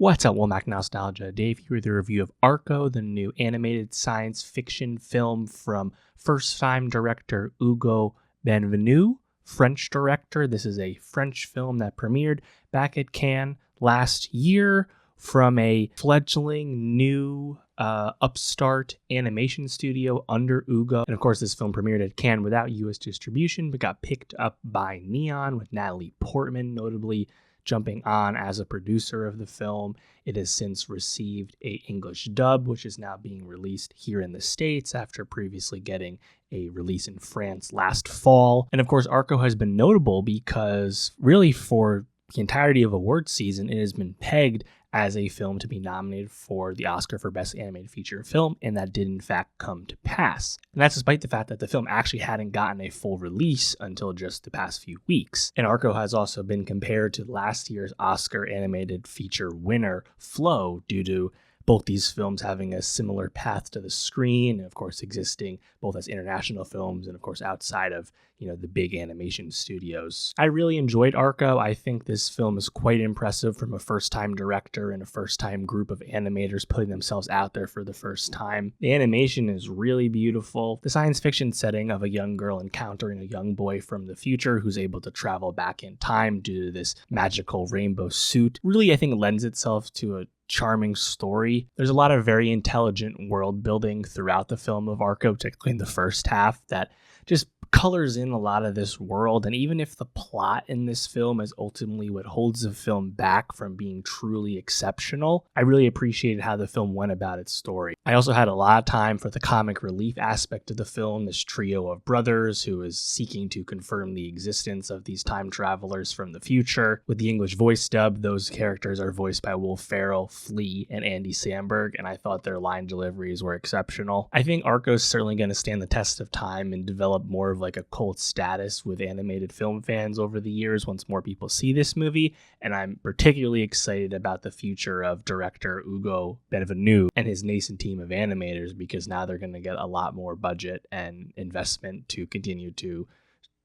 What's up, Womack Nowstalgia? Dave here with a review of Arco, the new animated science fiction film from first-time director Hugo Benvenu, French director. This is a French film that premiered back at Cannes last year from a fledgling new upstart animation studio under Hugo. And of course, this film premiered at Cannes without US distribution, but got picked up by Neon with Natalie Portman notably jumping on as a producer of the film. It has since received an English dub, which is now being released here in the States after previously getting a release in France last fall. And of course, Arco has been notable because really for the entirety of award season, it has been pegged as a film to be nominated for the Oscar for Best Animated Feature Film, and that did in fact come to pass. And that's despite the fact that the film actually hadn't gotten a full release until just the past few weeks. And Arco has also been compared to last year's Oscar Animated Feature winner, Flow, due to both these films having a similar path to the screen, and of course existing both as international films and of course outside of, the big animation studios. I really enjoyed Arco. I think this film is quite impressive from a first-time director and a first-time group of animators putting themselves out there for the first time. The animation is really beautiful. The science fiction setting of a young girl encountering a young boy from the future who's able to travel back in time due to this magical rainbow suit really, I think, lends itself to a charming story. There's a lot of very intelligent world building throughout the film of Arco, particularly in the first half, that just colors in a lot of this world. And even if the plot in this film is ultimately what holds the film back from being truly exceptional, I really appreciated how the film went about its story. I also had a lot of time for the comic relief aspect of the film, this trio of brothers who is seeking to confirm the existence of these time travelers from the future. With the English voice dub, those characters are voiced by Will Ferrell, Flea, and Andy Samberg, and I thought their line deliveries were exceptional. I think Arco's certainly going to stand the test of time and develop more of like a cult status with animated film fans over the years once more people see this movie, and I'm particularly excited about the future of director Hugo Benvenu and his nascent team of animators, because now they're going to get a lot more budget and investment to continue to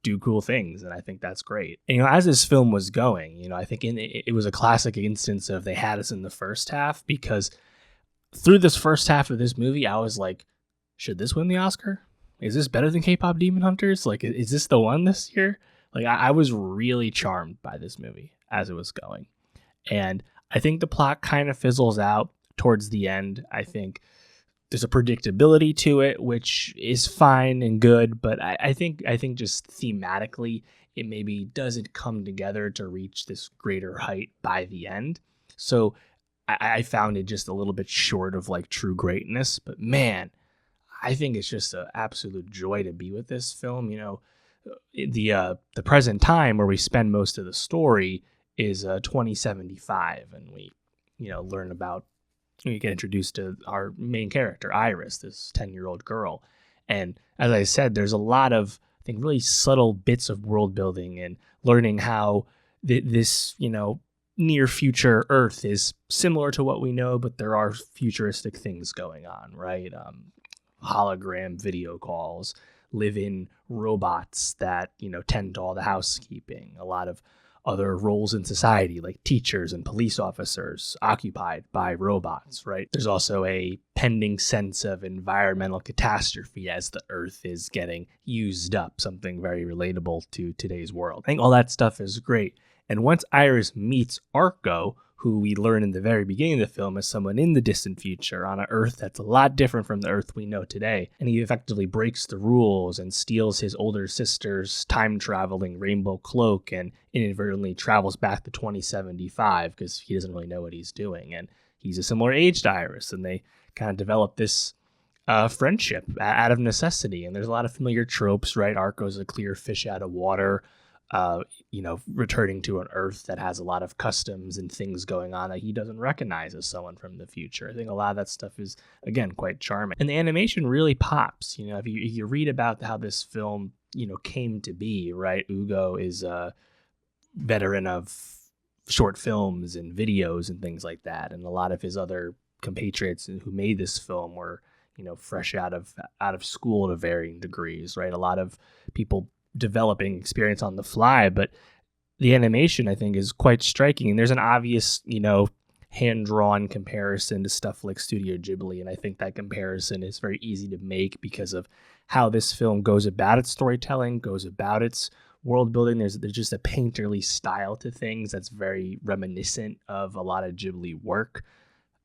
do cool things, and I think that's great. And, as this film was going, I think it was a classic instance of they had us in the first half, because through this first half of this movie, I was like, should this win the Oscar? Is this better than K-pop Demon Hunters? Like, is this the one this year? Like, I was really charmed by this movie as it was going. And I think the plot kind of fizzles out towards the end. I think there's a predictability to it, which is fine and good, but I think just thematically, it maybe doesn't come together to reach this greater height by the end. So I found it just a little bit short of like true greatness, but man, I think it's just an absolute joy to be with this film. The present time where we spend most of the story is 2075, and we get introduced to our main character, Iris, this 10-year-old girl. And as I said, there's a lot of, I think, really subtle bits of world building and learning how this, near future Earth is similar to what we know, but there are futuristic things going on, right? Hologram video calls, live-in robots that, tend to all the housekeeping, a lot of other roles in society like teachers and police officers occupied by robots, right? There's also a pending sense of environmental catastrophe as the Earth is getting used up, something very relatable to today's world. I think all that stuff is great. And once Iris meets Arco, who we learn in the very beginning of the film as someone in the distant future on an Earth that's a lot different from the Earth we know today, and he effectively breaks the rules and steals his older sister's time-traveling rainbow cloak and inadvertently travels back to 2075 because he doesn't really know what he's doing. And he's a similar age to Iris, and they kind of develop this friendship out of necessity. And there's a lot of familiar tropes, right? Arco's a clear fish out of water, returning to an Earth that has a lot of customs and things going on that he doesn't recognize as someone from the future. I think a lot of that stuff is, again, quite charming. And the animation really pops. If you read about how this film, came to be, right? Hugo is a veteran of short films and videos and things like that. And a lot of his other compatriots who made this film were, fresh out of school to varying degrees, right? A lot of people developing experience on the fly, but the animation, I think, is quite striking. And there's an obvious, hand-drawn comparison to stuff like Studio Ghibli, and I think that comparison is very easy to make because of how this film goes about its storytelling, goes about its world building. There's just a painterly style to things that's very reminiscent of a lot of Ghibli work.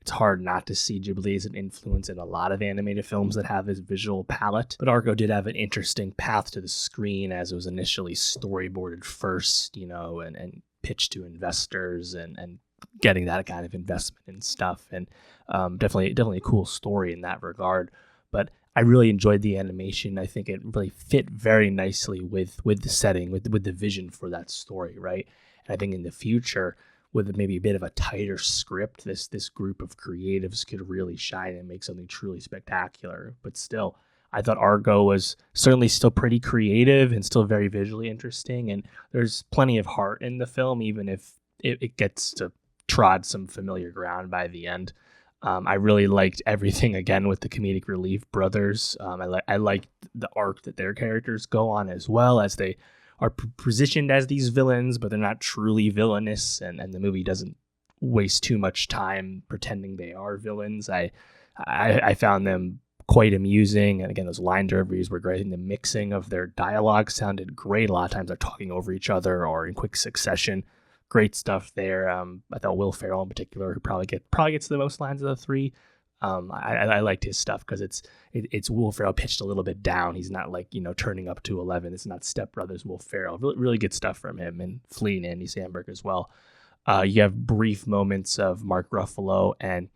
It's hard not to see Ghibli as an influence in a lot of animated films that have this visual palette. But Arco did have an interesting path to the screen, as it was initially storyboarded first, and pitched to investors and getting that kind of investment and stuff. And definitely a cool story in that regard. But I really enjoyed the animation. I think it really fit very nicely with the setting, with the vision for that story, right? And I think in the future, with maybe a bit of a tighter script, this group of creatives could really shine and make something truly spectacular. But still, I thought Argo was certainly still pretty creative and still very visually interesting. And there's plenty of heart in the film, even if it gets to trod some familiar ground by the end. I really liked everything again with the comedic relief brothers. I liked the arc that their characters go on, as well as they are positioned as these villains, but they're not truly villainous, and the movie doesn't waste too much time pretending they are villains. I found them quite amusing, and again, those line deliveries were great. I think the mixing of their dialogue sounded great. A lot of times they're talking over each other or in quick succession. Great stuff there. I thought Will Ferrell in particular, who probably gets the most lines of the three. I liked his stuff because it's Will Ferrell pitched a little bit down. He's not like, turning up to 11. It's not Step Brothers Will Ferrell. Really, really good stuff from him, and Flea and Andy Samberg as well. You have brief moments of Mark Ruffalo and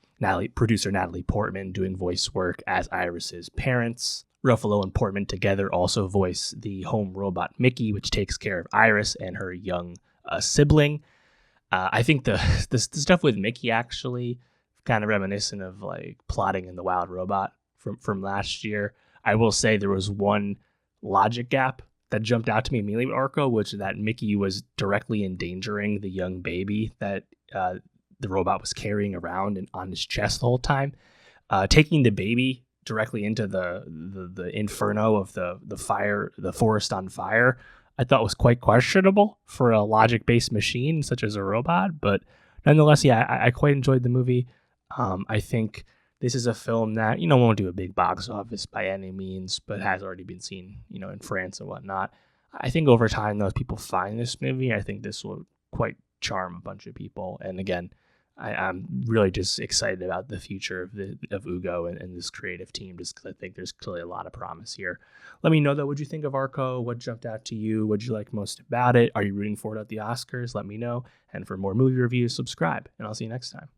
producer Natalie Portman doing voice work as Iris's parents. Ruffalo and Portman together also voice the home robot Mickey, which takes care of Iris and her young sibling. I think the stuff with Mickey actually kind of reminiscent of like Plotting in the Wild Robot from last year. I will say there was one logic gap that jumped out to me immediately with Arco, which is that Mickey was directly endangering the young baby that the robot was carrying around and on his chest the whole time. Taking the baby directly into the inferno of the fire, the forest on fire, I thought was quite questionable for a logic-based machine such as a robot. But nonetheless, yeah, I quite enjoyed the movie. I think this is a film that, won't do a big box office by any means, but has already been seen, in France and whatnot. I think over time, though, as people find this movie, I think this will quite charm a bunch of people. And again, I'm really just excited about the future of Ugo and this creative team, just because I think there's clearly a lot of promise here. Let me know, though, what you think of Arco? What jumped out to you? What did you like most about it? Are you rooting for it at the Oscars? Let me know. And for more movie reviews, subscribe, and I'll see you next time.